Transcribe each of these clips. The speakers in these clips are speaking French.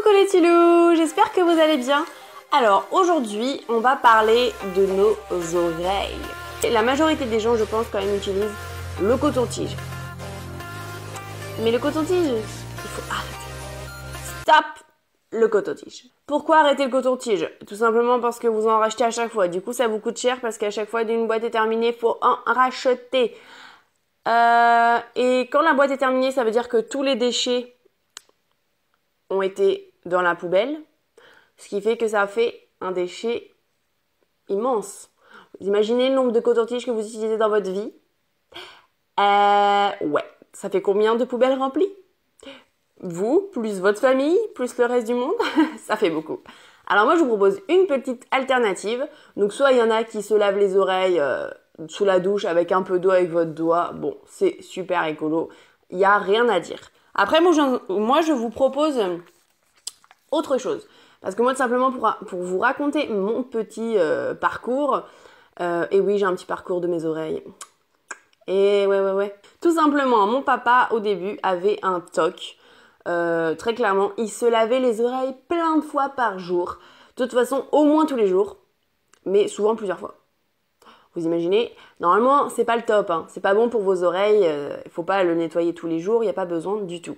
Coucou les Tilous, j'espère que vous allez bien. Alors aujourd'hui, on va parler de nos oreilles. Et la majorité des gens, je pense, quand même utilisent le coton-tige. Mais le coton-tige, il faut arrêter. Stop le coton-tige. Pourquoi arrêter le coton-tige? Tout simplement parce que vous en rachetez à chaque fois. Du coup, ça vous coûte cher parce qu'à chaque fois qu'une boîte est terminée, il faut en racheter. Et quand la boîte est terminée, ça veut dire que tous les déchets ont été dans la poubelle, ce qui fait que ça fait un déchet immense. Vous imaginez le nombre de coton-tiges que vous utilisez dans votre vie? Ouais. Ça fait combien de poubelles remplies? Vous, plus votre famille, plus le reste du monde? Ça fait beaucoup. Alors moi, je vous propose une petite alternative. Donc soit il y en a qui se lavent les oreilles sous la douche avec un peu d'eau avec votre doigt. Bon, c'est super écolo. Il n'y a rien à dire. Après, moi, je vous propose autre chose. Parce que moi, tout simplement, pour vous raconter mon petit parcours, et oui, j'ai un petit parcours de mes oreilles. Et ouais. Tout simplement, mon papa, au début, avait un TOC. Très clairement, il se lavait les oreilles plein de fois par jour. De toute façon, au moins tous les jours. Mais souvent plusieurs fois. Vous imaginez? Normalement, c'est pas le top. Hein. C'est pas bon pour vos oreilles. Il faut pas le nettoyer tous les jours. Il n'y a pas besoin du tout.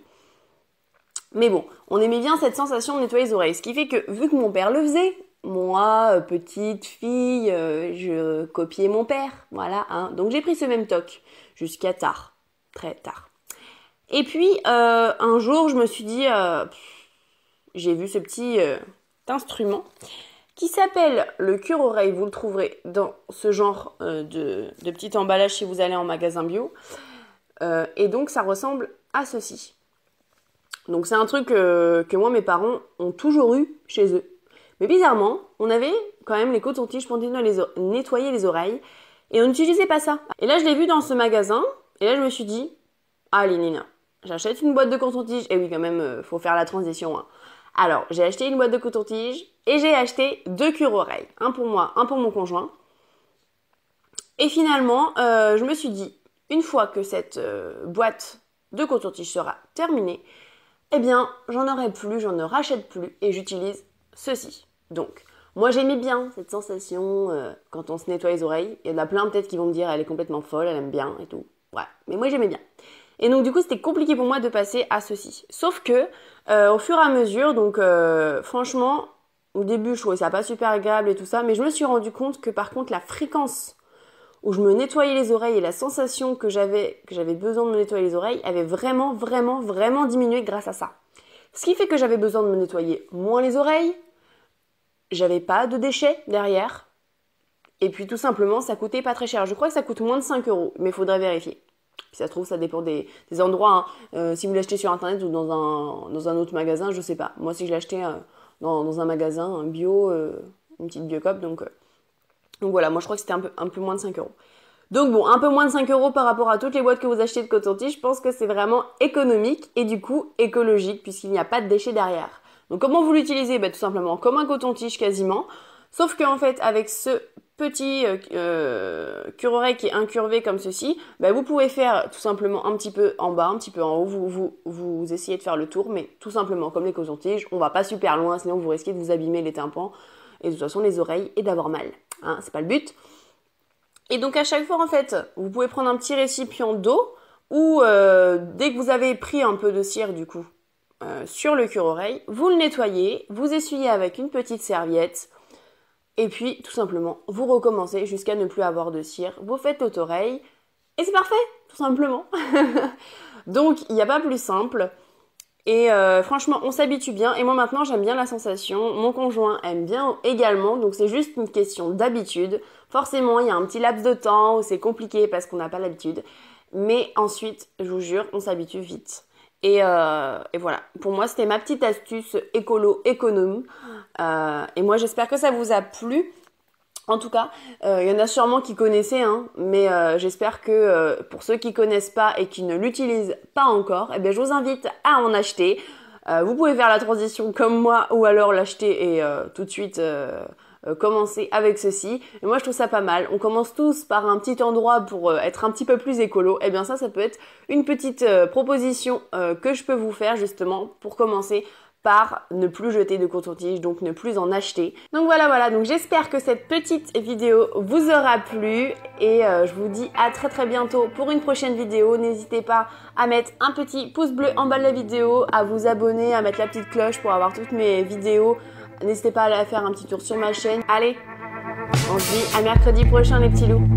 Mais bon, on aimait bien cette sensation de nettoyer les oreilles. Ce qui fait que, vu que mon père le faisait, moi, petite fille, je copiais mon père. Voilà, hein. Donc j'ai pris ce même toc jusqu'à tard. Très tard. Et puis, un jour, je me suis dit, j'ai vu ce petit instrument qui s'appelle le cure-oreille. Vous le trouverez dans ce genre de petit emballage si vous allez en magasin bio. Et donc, ça ressemble à ceci. Donc, c'est un truc que moi, mes parents ont toujours eu chez eux. Mais bizarrement, on avait quand même les cotons-tiges pour nettoyer les oreilles. Et on n'utilisait pas ça. Et là, je l'ai vu dans ce magasin. Et là, je me suis dit, allez, Nina, j'achète une boîte de coton-tige. Et oui, quand même, faut faire la transition. Hein. Alors, j'ai acheté une boîte de coton-tige et j'ai acheté 2 cure-oreilles. Un pour moi, un pour mon conjoint. Et finalement, je me suis dit, une fois que cette boîte de coton-tige sera terminée, eh bien, j'en aurai plus, j'en ne rachète plus et j'utilise ceci. Donc, moi j'aimais bien cette sensation quand on se nettoie les oreilles. Il y en a plein peut-être qui vont me dire, elle est complètement folle, elle aime bien et tout. Ouais, mais moi j'aimais bien. Et donc du coup, c'était compliqué pour moi de passer à ceci. Sauf que, au fur et à mesure, donc franchement, au début, je trouvais ça pas super agréable et tout ça, mais je me suis rendu compte que par contre, la fréquence où je me nettoyais les oreilles et la sensation que j'avais besoin de me nettoyer les oreilles avait vraiment diminué grâce à ça. Ce qui fait que j'avais besoin de me nettoyer moins les oreilles, j'avais pas de déchets derrière, et puis tout simplement, ça coûtait pas très cher. Je crois que ça coûte moins de 5 €, mais il faudrait vérifier. Puis ça se trouve, ça dépend des endroits. Hein. Si vous l'achetez sur internet ou dans un autre magasin, je sais pas. Moi, si je l'ai acheté dans un magasin, un bio, une petite Biocop, donc voilà, moi je crois que c'était un peu moins de 5 €. Donc bon, un peu moins de 5 € par rapport à toutes les boîtes que vous achetez de coton-tige, je pense que c'est vraiment économique et du coup écologique puisqu'il n'y a pas de déchets derrière. Donc comment vous l'utilisez? Tout simplement comme un coton-tige quasiment, sauf qu'en fait avec ce petit cure-oreille qui est incurvé comme ceci, vous pouvez faire tout simplement un petit peu en bas, un petit peu en haut, vous essayez de faire le tour, mais tout simplement comme les cotons-tiges, on va pas super loin, sinon vous risquez de vous abîmer les tympans et de toute façon les oreilles et d'avoir mal. Hein, c'est pas le but. Et donc à chaque fois en fait, vous pouvez prendre un petit récipient d'eau ou dès que vous avez pris un peu de cire du coup sur le cure-oreille, vous le nettoyez, vous essuyez avec une petite serviette et puis tout simplement vous recommencez jusqu'à ne plus avoir de cire, vous faites votre oreille et c'est parfait, tout simplement. Donc il n'y a pas plus simple. Et franchement, on s'habitue bien. Et moi maintenant, j'aime bien la sensation. Mon conjoint aime bien également. Donc c'est juste une question d'habitude. Forcément, il y a un petit laps de temps où c'est compliqué parce qu'on n'a pas l'habitude. Mais ensuite, je vous jure, on s'habitue vite. Et voilà. Pour moi, c'était ma petite astuce écolo-économe. Et moi, j'espère que ça vous a plu. En tout cas, il y en a sûrement qui connaissaient, hein, mais j'espère que pour ceux qui connaissent pas et qui ne l'utilisent pas encore, je vous invite à en acheter. Vous pouvez faire la transition comme moi ou alors l'acheter et tout de suite commencer avec ceci. Et moi, je trouve ça pas mal. On commence tous par un petit endroit pour être un petit peu plus écolo. Et bien ça peut être une petite proposition que je peux vous faire justement pour commencer par ne plus jeter de coton-tige, donc ne plus en acheter. Donc voilà, donc j'espère que cette petite vidéo vous aura plu et je vous dis à très bientôt pour une prochaine vidéo. N'hésitez pas à mettre un petit pouce bleu en bas de la vidéo, à vous abonner, à mettre la petite cloche pour avoir toutes mes vidéos. N'hésitez pas à aller faire un petit tour sur ma chaîne. Allez, on se dit à mercredi prochain les petits loups.